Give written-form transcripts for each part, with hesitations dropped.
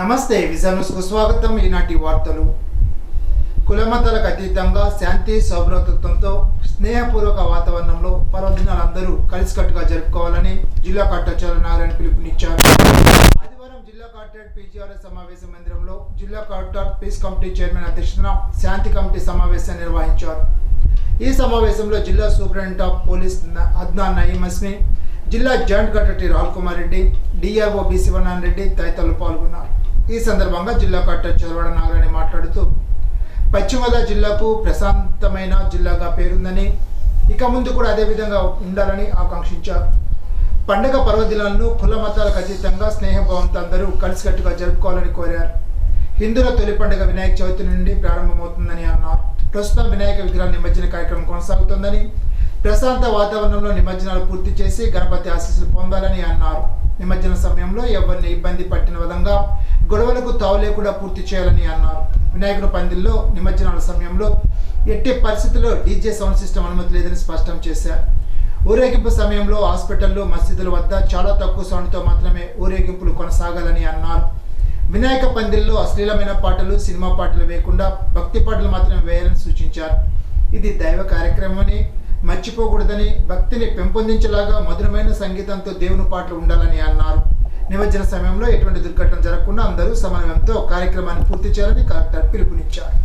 నమస్తే vision news కు స్వాగతం. ఈనాటి వార్తలు. కులమతాలకు అతీతంగా శాంతి సౌభ్రాతృత్వంతో స్నేహపూర్వక వాతావరణంలో పర్వదినాలు అందరూ కలిసికట్టుగా జరుపుకోవాలని జిల్లా కలెక్టర్ నారాయణ పిలుపునిచ్చారు. ఆదివారం జిల్లా కలెక్టరేట్ పీజీఆర్ఎస్ సమావేశ మందిరంలో జిల్లా కలెక్టర్ పీస్ కమిటీ చైర్మన్ అధ్యక్షతన శాంతి కమిటీ సమావేశాన్ని నిర్వహించారు. ఈ సమావేశంలో జిల్లా superintendent of police Adnan Naeem Asmi, జిల్లా joint collector Rahul Kumar Reddy, DRO B Sivanarayana Reddy తదితరులు పాల్గొన్నారు. ఈ సందర్భంగా జిల్లా కలెక్టర్ చదవడ నాగరాణి మాట్లాడుతూ పశ్చిమ గోదావరి జిల్లాకు ప్రశాంతమైన జిల్లాగా పేరుందని, ఇక ముందు కూడా అదే విధంగా ఉండాలని ఆకాంక్షించారు. పండుగ పర్వదినాలను కుల మతాలకు అతీతంగా స్నేహభావంతో అందరూ కలిసికట్టుగా జరుపుకోవాలని కోరారు. హిందువుల తొలి పండుగ వినాయక చవితి నుండి ప్రారంభమవుతుందని అన్నారు. ప్రస్తుతం వినాయక విగ్రహ నిమజ్జన కార్యక్రమం కొనసాగుతుందని, ప్రశాంత వాతావరణంలో నిమజ్జనాలు పూర్తి చేసి గణపతి ఆశీస్సులు పొందాలని అన్నారు. నిమజ్జన సమయంలో ఎవరిని ఇబ్బంది పట్టిన విధంగా గొడవలకు తావు లేకుండా పూర్తి చేయాలని అన్నారు. వినాయకుడి పందిల్లో నిమజ్జనాల సమయంలో ఎట్టి పరిస్థితుల్లో డీజే సౌండ్ సిస్టమ్ అనుమతి లేదని స్పష్టం చేశారు. ఊరేగింపు సమయంలో హాస్పిటల్లో మసీదుల వద్ద చాలా తక్కువ సౌండ్తో మాత్రమే ఊరేగింపులు కొనసాగాలని అన్నారు. వినాయక పందిల్లో అశ్లీలమైన పాటలు, సినిమా పాటలు వేయకుండా భక్తి పాటలు మాత్రమే వేయాలని సూచించారు. ఇది దైవ కార్యక్రమమని మర్చిపోకూడదని, భక్తిని పెంపొందించేలాగా మధురమైన సంగీతంతో దేవుని పాటలు ఉండాలని అన్నారు. నిమజ్జన సమయంలో ఎటువంటి దుర్ఘటన జరగకుండా అందరూ సమన్వయంతో కార్యక్రమాన్ని పూర్తి చేయాలని కలెక్టర్ పిలుపునిచ్చారు.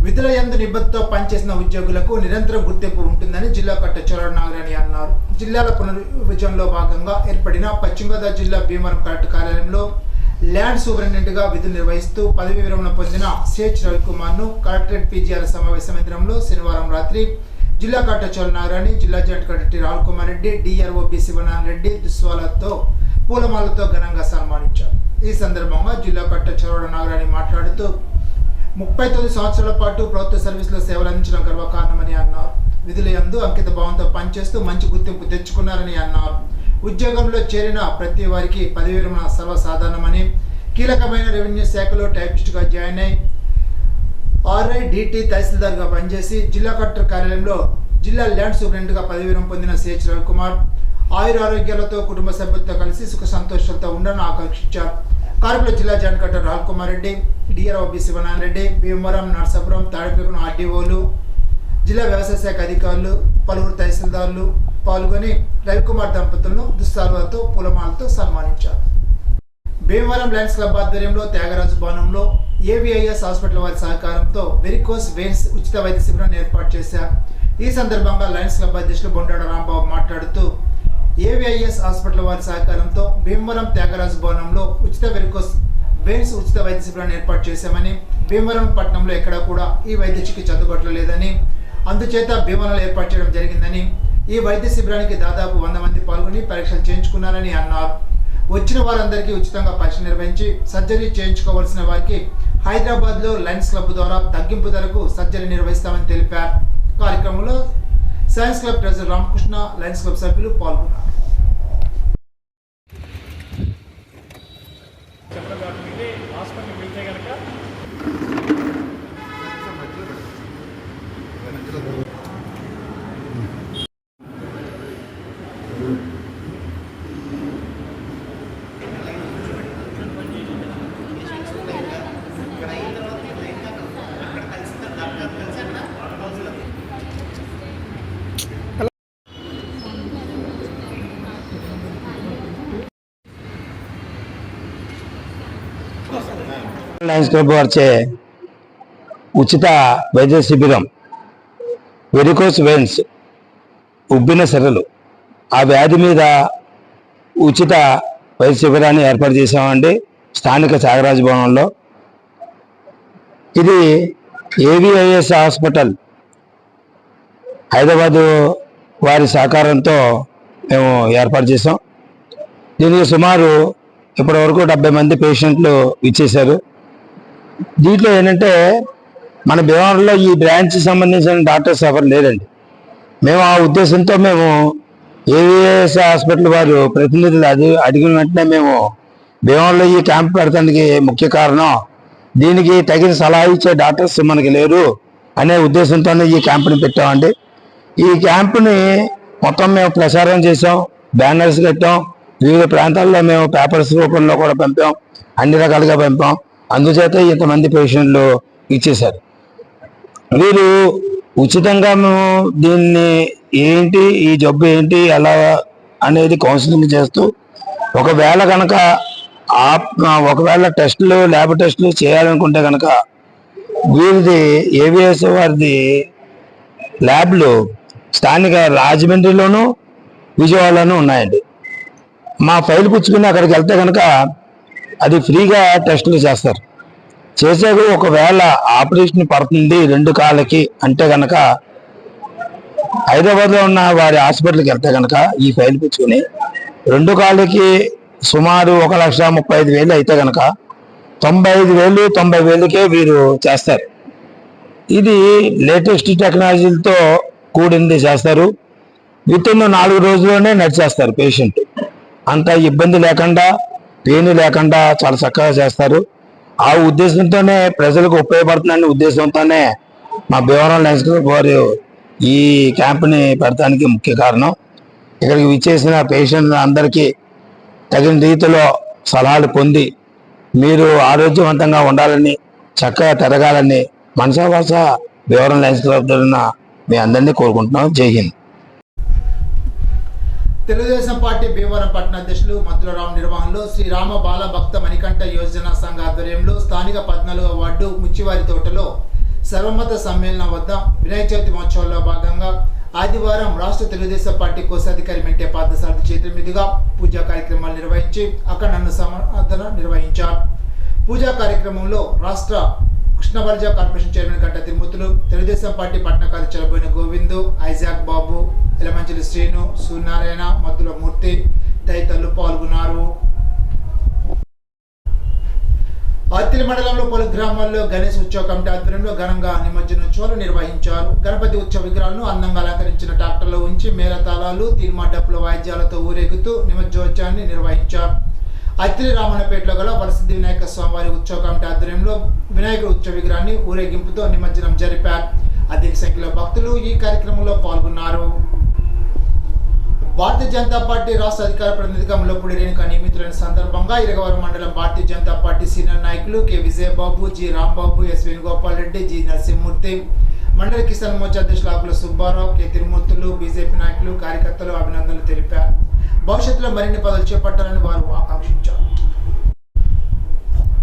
విధుల యందు నిబద్ధతతో పనిచేసిన ఉద్యోగులకు నిరంతరం గుర్తింపు ఉంటుందని జిల్లా కలెక్టర్ చదవడ నాగరాణి అన్నారు. జిల్లాల పునర్విభజనలో భాగంగా ఏర్పడిన పశ్చిమ గోదావరి జిల్లా భీమవరం కలెక్టర్ కార్యాలయంలో ల్యాండ్ సూపరింటెండెంట్గా విధులు నిర్వహిస్తూ పదవి విరమణ పొందిన సిహెచ్ రవికుమార్ను కలెక్టరేట్ పీజీఆర్ఎస్ సమావేశ మందిరంలో శనివారం రాత్రి జిల్లా కలెక్టర్ చదవడ నాగరాణి, జిల్లా joint collector Rahul Kumar Reddy, DRO B Sivanarayana Reddy దుస్వాలతో పూలమాలతో ఘనంగా సన్మానించారు. ఈ సందర్భంగా జిల్లా కలెక్టర్ చదవడ నాగరాణి మాట్లాడుతూ 39 సంవత్సరాల పాటు ప్రభుత్వ సర్వీసులో సేవలు అందించడం గర్వకారణమని అన్నారు. విధుల యందు అంకిత భావంతో పనిచేస్తూ మంచి గుర్తింపు తెచ్చుకున్నారని అన్నారు. ఉద్యోగంలో చేరిన ప్రతి వారికి పదవి విరమణ సర్వసాధారణమని, కీలకమైన రెవెన్యూ శాఖలో టైపిస్ట్గా జాయిన్ అయి ఆర్ఐడిటి తహసీల్దార్గా పనిచేసి జిల్లా కలెక్టర్ కార్యాలయంలో జిల్లా ల్యాండ్ సూపరింటెండెంట్గా పదవి విరమణ పొందిన సిహెచ్ రవికుమార్ ఆయురారోగ్యాలతో కుటుంబ సభ్యులతో కలిసి సుఖ సంతోషాలతో ఉండాలని ఆకాంక్షించారు. కార్యక్రమంలో జిల్లా joint collector Rahul Kumar Reddy, DRO B Sivanarayana Reddy, Bhimavaram, Narsapuram, Tadipalli ఆర్డీఓలు, జిల్లా వ్యవసాయ శాఖ అధికారులు, పలువురు తహసీల్దార్లు పాల్గొని రవికుమార్ దంపతులను దుస్సాలువలతో పూలమాలతో సన్మానించారు. భీమవరం లయన్స్ క్లబ్ ఆధ్వర్యంలో త్యాగరాజు భవనంలో ఏవిఐఎస్ హాస్పిటల్ వారి సహకారంతో వెరికోస్ వెయిన్స్ ఉచిత వైద్య శిబిరాన్ని ఏర్పాటు చేశారు. ఈ సందర్భంగా లయన్స్ క్లబ్ అధ్యక్షులు బొండాడ రాంబాబు మాట్లాడుతూ ఏవిఐఎస్ హాస్పిటల్ వారి సహకారంతో భీమవరం త్యాగరాజు భవనంలో ఉచిత వెరికోస్ వెయిన్స్ ఉచిత వైద్య శిబిరాన్ని ఏర్పాటు చేశామని, భీమవరం పట్టణంలో ఎక్కడా కూడా ఈ వైద్య చికిత్స అందుబాటులో లేదని, అందుచేత భీమవరంలో ఏర్పాటు చేయడం జరిగిందని, ఈ వైద్య శిబిరానికి దాదాపు 100 మంది పాల్గొని పరీక్షలు చేయించుకున్నారని అన్నారు. వచ్చిన వారందరికీ ఉచితంగా పరీక్ష నిర్వహించి సర్జరీ చేయించుకోవాల్సిన వారికి హైదరాబాద్లో లయన్స్ క్లబ్ ద్వారా తగ్గింపు ధరకు సర్జరీ నిర్వహిస్తామని తెలిపారు. కార్యక్రమంలో science club president Ramakrishna, Lions club సభ్యులు పాల్గొన్నారు. లయన్స్ క్లబ్ వారిచే ఉచిత వైద్య శిబిరం వెరికోస్ వెయిన్స్ ఉబ్బిన సెరలు ఆ వ్యాధి మీద ఉచిత వైద్య శిబిరాన్ని ఏర్పాటు చేశామండి స్థానిక త్యాగరాజు భవనంలో. ఇది ఏవిఐఎస్ హాస్పిటల్ హైదరాబాదు వారి సహకారంతో మేము ఏర్పాటు చేసాం. దీనికి సుమారు ఇప్పటి వరకు 70 మంది పేషెంట్లు ఇచ్చేశారు. దీంట్లో ఏంటంటే మన భీమవరంలో ఈ బ్రాంచ్ సంబంధించిన డాక్టర్స్ ఎవరు లేరండి. మేము ఆ ఉద్దేశంతో మేము ఏవిఎస్ హాస్పిటల్ వారు ప్రతినిధులు అడిగిన వెంటనే మేము భీమవరంలో ఈ క్యాంప్ పెడతానికి ముఖ్య కారణం దీనికి తగిన సలహా ఇచ్చే డాక్టర్స్ మనకి లేరు అనే ఉద్దేశంతోనే ఈ క్యాంప్ని పెట్టామండి. ఈ క్యాంప్ని మొత్తం మేము ప్రచారం చేసాం, బ్యానర్స్ కట్టాం, వివిధ ప్రాంతాల్లో మేము పేపర్స్ రూపంలో కూడా పంపాం, అన్ని రకాలుగా పంపాం. అందుచేత ఇంతమంది పేషెంట్లు ఇచ్చేశారు. వీరు ఉచితంగా మేము దీన్ని ఏంటి, ఈ జబ్బు ఏంటి, ఎలా అనేది కౌన్సిలింగ్ చేస్తూ ఒకవేళ కనుక ఒకవేళ టెస్టులు, ల్యాబ్ టెస్టులు చేయాలనుకుంటే కనుక వీరిది ఏవిఎస్ వారిది ల్యాబ్లు స్థానిక రాజమండ్రిలోను, విజయవాడలోనూ ఉన్నాయండి. మా ఫైల్ పుచ్చుకుని అక్కడికి వెళ్తే కనుక అది ఫ్రీగా టెస్టులు చేస్తారు. చేసాక ఒకవేళ ఆపరేషన్ పడుతుంది 2 కాళ్ళకి అంటే కనుక హైదరాబాద్లో ఉన్న వారి హాస్పిటల్కి వెళ్తే కనుక ఈ ఫైల్ పుచ్చుకుని 2 కాళ్ళకి సుమారు 1,35,000 అయితే కనుక 95,000, 90,000కే వీరు చేస్తారు. ఇది లేటెస్ట్ టెక్నాలజీలతో కూడింది చేస్తారు. విత్ ఇన్ 4 రోజుల్లోనే నడిచేస్తారు పేషెంట్. అంత ఇబ్బంది లేకుండా, పెయిన్ లేకుండా చాలా చక్కగా చేస్తారు. ఆ ఉద్దేశంతోనే ప్రజలకు ఉపయోగపడుతుందనే ఉద్దేశంతోనే మా భీమవరం లయన్స్ క్లబ్ వారు ఈ క్యాంప్ని పెడతానికి ముఖ్య కారణం. ఇక్కడికి విచ్చేసిన పేషెంట్ అందరికీ తగిన రీతిలో సలహాలు పొంది మీరు ఆరోగ్యవంతంగా ఉండాలని, చక్కగా తిరగాలని మనసావాస భీమవరం లయన్స్ క్లబ్ తరఫున మీ అందరినీ కోరుకుంటున్నాం. జై హింద్. తెలుగుదేశం పార్టీ భీమవరం పట్టణ అధ్యక్షులు మద్దులరావు నిర్వహణలో శ్రీ రామ బాల భక్త మణికంఠ యోజన సంఘ ఆధ్వర్యంలో స్థానిక 14వ వార్డు ముచ్చివారి తోటలో సర్వమత సమ్మేళనం వద్ద వినాయక చవితి మహోత్సవంలో భాగంగా ఆదివారం రాష్ట్ర తెలుగుదేశం పార్టీ కోశాధికారి మెంటే పార్థసారథి చేతుల మీదుగా పూజా కార్యక్రమాలు నిర్వహించి అఖండ సమారాధన నిర్వహించారు. పూజా కార్యక్రమంలో రాష్ట్ర కృష్ణబర్జా కార్పొరేషన్ చైర్మన్ గంట తిరుమతులు, తెలుగుదేశం పార్టీ పట్టణ కార్యదర్శి చలబోయిన గోవిందు, ఐజాక్ బాబు, ఎలమంచిలి శ్రీను, సూర్యనారాయణ, మద్దుల మూర్తి తదితరులు పాల్గొన్నారు. అత్తిలి మండలంలో పలు గ్రామాల్లో గణేష్ ఉత్సవ కమిటీ ఆధ్వర్యంలో ఘనంగా నిమజ్జనోత్సవాలు నిర్వహించారు. గణపతి ఉత్సవ విగ్రహాలను అందంగా అలంకరించిన ట్రాక్టర్లో ఉంచి మేళతాళాలు, తీర్మా డప్పుల వాయిద్యాలతో ఊరేగుతూ నిమజ్జనోత్సవాన్ని నిర్వహించారు. అత్తిలి రామన్నపేటలో గల వరసిద్ధి వినాయక స్వామివారి ఉత్సవ కమిటీ ఆధ్వర్యంలో వినాయకుడు ఉత్సవ విగ్రహాన్ని ఊరేగింపుతో నిమజ్జనం జరిపారు. అధిక సంఖ్యలో భక్తులు ఈ కార్యక్రమంలో పాల్గొన్నారు. భారతీయ జనతా పార్టీ రాష్ట్ర అధికార ప్రతినిధిగా ముల్లపూడి రేణుక నియమితులైన సందర్భంగా ఇరగవరం మండలం భారతీయ జనతా పార్టీ సీనియర్ నాయకులు K Vijayababu, G Rambabu, S Venugopal Reddy, G Narasimhamurthy, మండల కిసాన్ మోర్చా అధ్యక్షులు ఆకుల సుబ్బారావు, కె తిరుమూర్తులు, బీజేపీ నాయకులు, కార్యకర్తలు అభినందనలు తెలిపారు. భవిష్యత్తులో మరిన్ని పదవులు చేపట్టాలని వారు ఆకాంక్షించారు.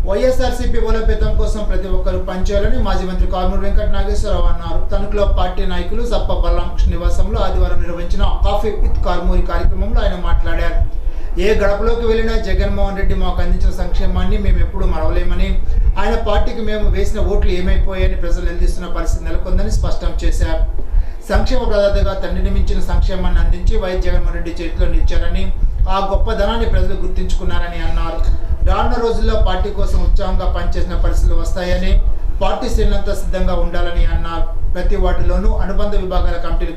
వైఎస్ఆర్సీపీ బలోపేతం కోసం ప్రతి ఒక్కరూ పనిచేయాలని మాజీ మంత్రి కారుమూరి వెంకట నాగేశ్వరరావు అన్నారు. తణుకులో పార్టీ నాయకులు సప్ప బలరామకృష్ణ నివాసంలో ఆదివారం నిర్వహించిన కాఫీ విత్ కారుమూరి కార్యక్రమంలో ఆయన మాట్లాడారు. ఏ గడపలోకి వెళ్లినా జగన్మోహన్ రెడ్డి మాకు అందించిన సంక్షేమాన్ని మేము ఎప్పుడూ మరవలేమని, ఆయన పార్టీకి మేము వేసిన ఓట్లు ఏమైపోయాయని ప్రజలు నిలదీస్తున్న పరిస్థితి నెలకొందని స్పష్టం చేశారు. సంక్షేమ ప్రదాతగా తండ్రిని మించిన సంక్షేమాన్ని అందించి వైఎస్ జగన్మోహన్ రెడ్డి చేతిలో నిలిచారని, ఆ గొప్పదనాన్ని ప్రజలు గుర్తించుకున్నారని అన్నారు. రానున్న రోజుల్లో పార్టీ కోసం ఉత్సాహంగా పనిచేసిన పరిస్థితులు వస్తాయని, పార్టీ శ్రేణులంతా సిద్ధంగా ఉండాలని అన్నారు. ప్రతి వార్డులోనూ అనుబంధ విభాగాల కమిటీలు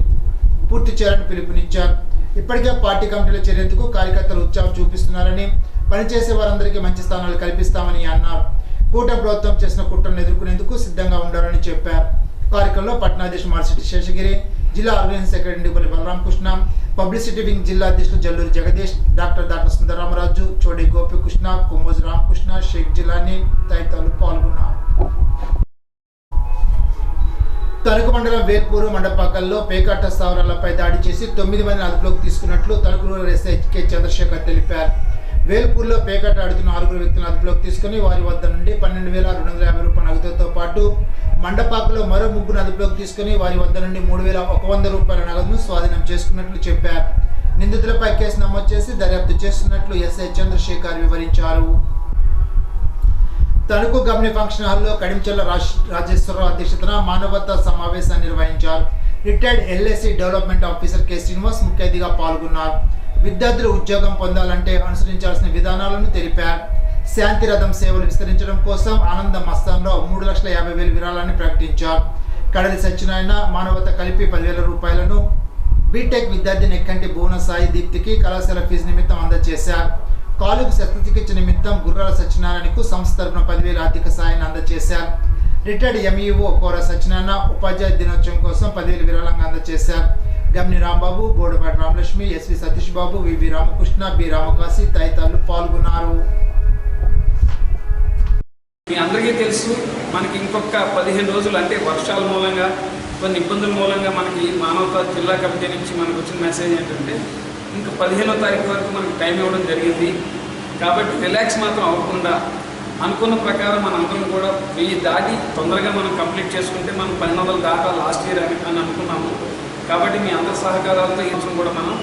పూర్తి చేయాలని పిలుపునిచ్చారు. ఇప్పటికే పార్టీ కమిటీలు చేరేందుకు కార్యకర్తలు ఉత్సాహం చూపిస్తున్నారని, పనిచేసే వారందరికీ మంచి స్థానాలు కల్పిస్తామని అన్నారు. కూటమి ప్రభుత్వం చేసిన కుట్రను ఎదుర్కొనేందుకు సిద్ధంగా ఉండాలని చెప్పారు. కార్యక్రమంలో పట్టణాధ్యక్షుడు మార్సిటి శేషగిరి, జిల్లా organising secretary Nindipalli Balaramakrishna, publicity wing జిల్లా అధ్యక్షులు జల్లూరి జగదీష్, డాక్టర్ దాట్ల సుందరరామరాజు, చోడి గోపికృష్ణ, కొమ్మోజు రామకృష్ణ, షేక్ జిలానీ తదితరులు పాల్గొన్నారు. తణుకు మండలం వేల్పూరు మండపాకల్లో పేకాట స్థావరాలపై దాడి చేసి 9 మందిని అదుపులోకి తీసుకున్నట్లు Tanuku rural SI K Chandrasekhar తెలిపారు. వేల్పూర్లో పేకాట ఆడుతున్న 6 వ్యక్తులను అదుపులోకి తీసుకుని వారి వద్ద నుండి 12,250 రూపాయల నగదుతో పాటు మండపాకలో మరో 3 అదుపులోకి తీసుకుని వారి వద్ద నుండి 3,100 రూపాయల నగదును స్వాధీనం చేసుకున్నట్లు చెప్పారు. నిందితులపై కేసు నమోదు చేసి దర్యాప్తు చేస్తున్నట్లు ఎస్ఐ చంద్రశేఖర్ వివరించారు. తణుకు గమని ఫంక్షన్ హాల్లో కడించెల్ల రాజేశ్వరరావు అధ్యక్షతన మానవతా సమావేశాన్ని నిర్వహించారు. Retired LIC development officer K Srinivas ముఖ్య అతిథిగా పాల్గొన్నారు. విద్యార్థులు ఉద్యోగం పొందాలంటే అనుసరించాల్సిన విధానాలను తెలిపారు. శాంతి రథం సేవలు విస్తరించడం కోసం ఆనంద మస్తాన్రావు 3,50,000 విరాళాన్ని ప్రకటించారు. కడలి సత్యనారాయణ, మానవత కలిపి 10,000 రూపాయలను బీటెక్ విద్యార్థి నెక్కంటి భువన సాయి దీప్తికి కళాశాల ఫీజు నిమిత్తం అందజేశారు. కాలుకు శస్త్రచికిత్స నిమిత్తం గుర్రాల సత్యనారాయణకు సంస్థ తరపున 10,000 ఆర్థిక సాయాన్ని అందజేశారు. రిటైర్డ్ ఎంఈఓ కోర సత్యనారాయణ ఉపాధ్యాయ దినోత్సవం కోసం 10,000 విరాళంగా అందజేశారు. గమ్ని రాంబాబు, బోడపాటి రామలక్ష్మి, ఎస్వి సతీష్ బాబు, వివి రామకృష్ణ, బి రామకాశి తదితరులు పాల్గొన్నారు. మీ అందరికీ తెలుసు, మనకి ఇంకొక 15 రోజులు అంటే వర్షాల మూలంగా కొన్ని ఇబ్బందుల మూలంగా మనకి మానవతా జిల్లా కమిటీ నుంచి మనకు వచ్చిన మెసేజ్ ఏంటంటే ఇంకా 15వ తారీఖు వరకు మనకు టైం ఇవ్వడం జరిగింది. కాబట్టి రిలాక్స్ మాత్రం అవ్వకుండా అనుకున్న ప్రకారం మనందరం కూడా 1000 దాటి తొందరగా మనం కంప్లీట్ చేసుకుంటే మనం 1200 దాకా లాస్ట్ ఇయర్ అని అనుకున్నాము. కాబట్టి మీ అందరి సహకారాలతో ఈ కూడా మనం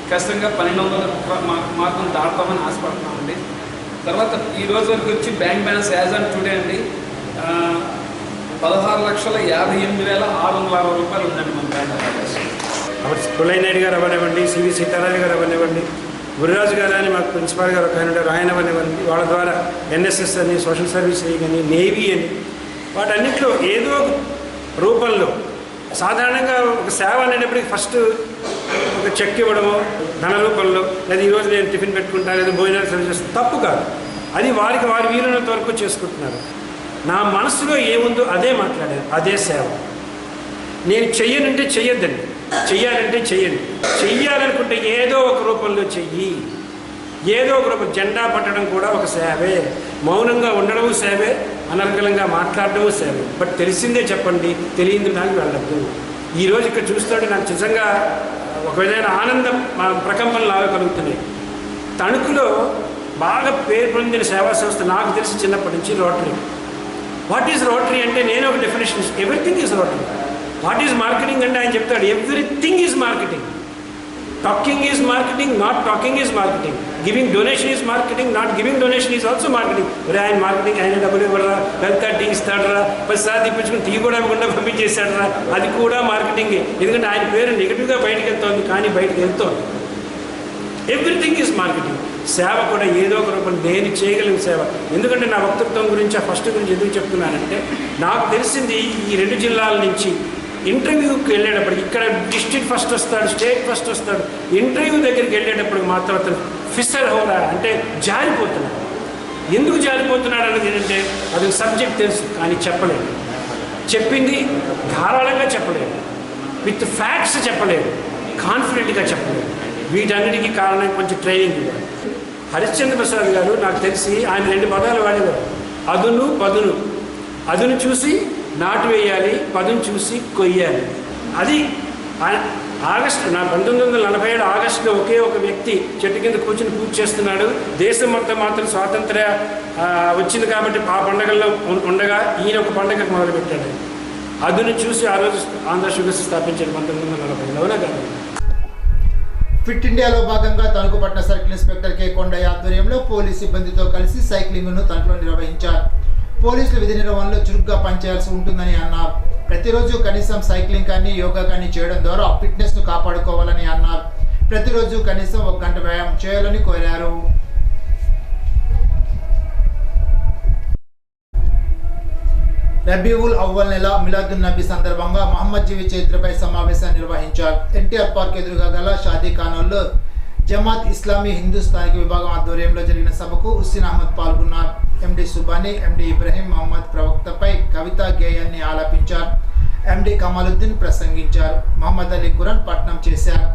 ఖచ్చితంగా 1200 మార్కులు దాటుతామని ఆశపడుతున్నామండి. తర్వాత ఈ రోజు వరకు వచ్చి bank balance as on today అండి 16,58,660 రూపాయలు ఉందండి మన బ్యాంక్ బ్యాలెన్స్. పుల్లయ్య నాయుడు గారు అవనివ్వండి, సివి సీతారామయ్య గారు అవనివ్వండి, గురురాజు గారు అని మాకు ప్రిన్సిపాల్ గారు ఒక ఆయన అవనివ్వండి, వాళ్ళ ద్వారా ఎన్ఎస్ఎస్ అని, సోషల్ సర్వీస్ అని, నేవీ అని, వాటన్నిటిలో ఏదో రూపంలో సాధారణంగా ఒక సేవ అనేటప్పటికి ఫస్ట్ ఒక చెక్ ఇవ్వడము ధన రూపంలో, లేదా ఈరోజు నేను టిఫిన్ పెట్టుకుంటాను, లేదా భోజనాలు సర్వ్ చేస్తాను, తప్పు కాదు. అది వారి వీలున్నంత వరకు చేసుకుంటున్నారు. నా మనసులో ఏముందో అదే మాట్లాడాను, అదే సేవ. నేను చెయ్యనంటే చెయ్యొద్దండి, చెయ్యాలంటే చెయ్యండి. చెయ్యాలనుకుంటే ఏదో ఒక రూపంలో చెయ్యి, ఏదో ఒక రూపం. జెండా పట్టడం కూడా ఒక సేవే, మౌనంగా ఉండడము సేవే, అనర్గళంగా మాట్లాడటము సేవే. బట్ తెలిసిందే చెప్పండి, తెలియని దానికి వెళ్ళద్దు. ఈరోజు ఇక్కడ చూస్తుంటే నాకు నిజంగా ఒక విధమైన ఆనందం ప్రకంపనలు లాగా కలుగుతున్నాయి. తణుకులో బాగా పేరు పొందిన సేవా సంస్థ నాకు తెలిసి చిన్నప్పటి నుంచి రోటరీ. వాట్ ఈజ్ రోటరీ అంటే నేను ఒక definition, everything is rotary. What is marketing అంటే ఆయన చెప్తాడు everything is marketing. Talking is marketing, not talking is marketing. Giving donation is marketing, not giving donation is also marketing. ఆయన marketing, ఆయన డబ్బులు ఇవ్వడరా, వెళ్తా టీ ఇస్తాడరా, 10 సార్లు తెప్పించుకుని టీ కూడా ఇవ్వకుండా పంపించేశాడరా, అది కూడా మార్కెటింగే. ఎందుకంటే ఆయన పేరు నెగిటివ్గా బయటకు వెళ్తోంది, కానీ బయటకు వెళ్తోంది. Everything is marketing. సేవ కూడా ఏదో ఒక రూపం నేను చేయగలిగిన సేవ. ఎందుకంటే నా వక్తృత్వం గురించి, ఆ ఫస్ట్ గురించి ఎందుకు చెప్తున్నానంటే, నాకు తెలిసింది ఈ 2 జిల్లాల నుంచి ఇంటర్వ్యూకి వెళ్ళేటప్పటికి, ఇక్కడ డిస్ట్రిక్ట్ ఫస్ట్ వస్తాడు, స్టేట్ ఫస్ట్ వస్తాడు, ఇంటర్వ్యూ దగ్గరికి వెళ్ళేటప్పుడు మాత్రం అతను ఫిసర్ హోరా అంటే జారిపోతున్నాడు. ఎందుకు జారిపోతున్నాడు అనేది ఏంటంటే అది సబ్జెక్ట్ తెలుసు కానీ చెప్పలేడు, చెప్పింది ధారాళంగా చెప్పలేడు, విత్ ఫ్యాక్ట్స్ చెప్పలేడు, కాన్ఫిడెంట్గా చెప్పలేడు. వీటన్నిటికీ కారణం కొంచెం ట్రైనింగ్ ఇవ్వాలి. హరిశ్చంద్ర ప్రసాద్ గారు నాకు తెలిసి ఆయన 2 పదాలు వాడేవారు, అదును పదును. అదును చూసి నాటు వేయాలి, పదును చూసి కొయ్యాలి. అది ఆగస్టు 1947 ఆగస్టులో ఒకే ఒక వ్యక్తి చెట్టు కింద కూర్చుని పూజ చేస్తున్నాడు. దేశం మొత్తం మాత్రం స్వాతంత్ర్య వచ్చింది కాబట్టి ఆ పండుగల్లో ఉండగా ఈయన ఒక పండుగ మొదలుపెట్టాడు. అదును చూసి ఆ రోజు ఆంధ్ర షుగర్స్ స్థాపించాడు 1940. అవునా కాదు? ఫిట్ ఇండియాలో భాగంగా తణుకు పట్టణ సర్కిల్ ఇన్స్పెక్టర్ కె కొండయ్య ఆధ్వర్యంలో పోలీస్ సిబ్బందితో కలిసి సైక్లింగ్ను తణుకులో నిర్వహించారు. పోలీసులు విధి నిర్వహణలో చురుగ్గా పనిచేయాల్సి ఉంటుందని అన్నారు. ప్రతిరోజు కనీసం సైక్లింగ్ కానీ యోగా కానీ చేయడం ద్వారా ఫిట్నెస్ను కాపాడుకోవాలని అన్నారు. ప్రతిరోజు కనీసం 1 గంట వ్యాయామం చేయాలని కోరారు. రబీఉల్ అవ్వల్ నెల మిలాదున్ నబీ సందర్భంగా మహమ్మద్ జీవి చరిత్రపై సమావేశాన్ని నిర్వహించారు. ఎన్టీఆర్ పార్క్ ఎదురుగా గల షాదీ ఖానాల్లో జమాత్ ఇస్లామీ హిందుస్థానిక విభాగం ఆధ్వర్యంలో జరిగిన సభకు హుస్సేన్ అహ్మద్ పాల్గొన్నారు. ఎండి సుబానీ, ఎండి ఇబ్రహీం మహమ్మద్ ప్రవక్తపై కవితా గేయాన్ని ఆలపించారు. ఎండి కమాలుద్దీన్ ప్రసంగించారు. మహమ్మద్ అలీ ఖురాన్ పఠనం చేశారు.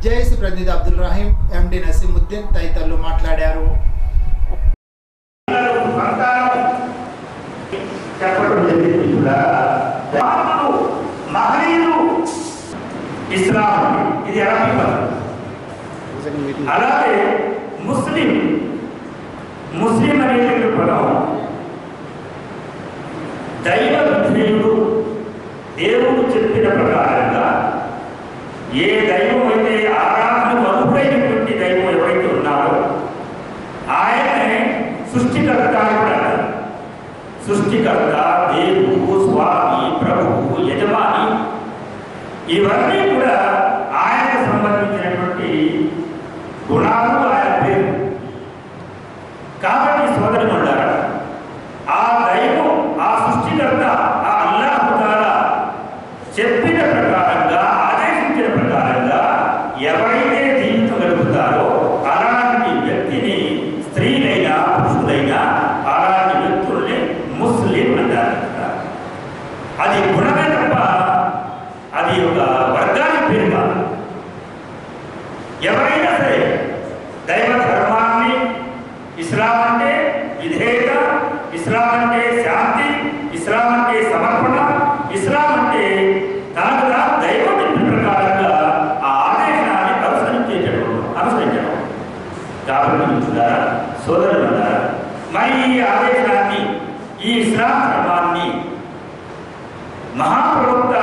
జేఏసీ ప్రతినిధి అబ్దుల్ రహీం, ఎండి నసీముద్దీన్ తదితరులు మాట్లాడారు. అలాగే ముస్లిం అనేది పదం దైవ విధేయుడు. దేవుడు చెప్పిన ప్రకారంగా ఏ దైవం అయితే ఆరాధనకు అర్హుడైనటువంటి దైవం ఎవరైతే ఉన్నారో ఆయనే సృష్టికర్త అంటారు. సృష్టికర్త, దేవుడు, స్వామి, ప్రభువు, యజమాని, ఇవన్నీ కూడా ఆయనకు సంబంధించినటువంటి గుణాలు, ఆయన పేరు. కాబట్టి సోదరులారా, ఆ దైవం, ఆ సృష్టికర్త, ఆ అల్లాహ్ తఆలా చెప్పిన ప్రకారంగా, ఆదేశించిన ప్రకారంగా ఎవరైతే జీవితం గడుపుతారో అలాంటి వ్యక్తిని, స్త్రీలైనా పురుషులైనా అలాంటి వ్యక్తుల్ని ముస్లిం అంటారు. అది గుణమే తప్ప అది ఒక వర్గానికి పేరు కాదు. అంటే విధేయత, ఇస్లాం అంటే శాంతి, ఇస్లాం అంటే సమర్పణ, ఇస్లాం అంటే తనకు తాను దైవం చెప్పిన ప్రకారంగా ఆ ఆదేశాన్ని అనుసరించడం. కాబట్టి సోదరులారా, మరి ఈ ఆదేశాన్ని, ఈ ఇస్లాం ధర్మాన్ని మహాప్రవక్త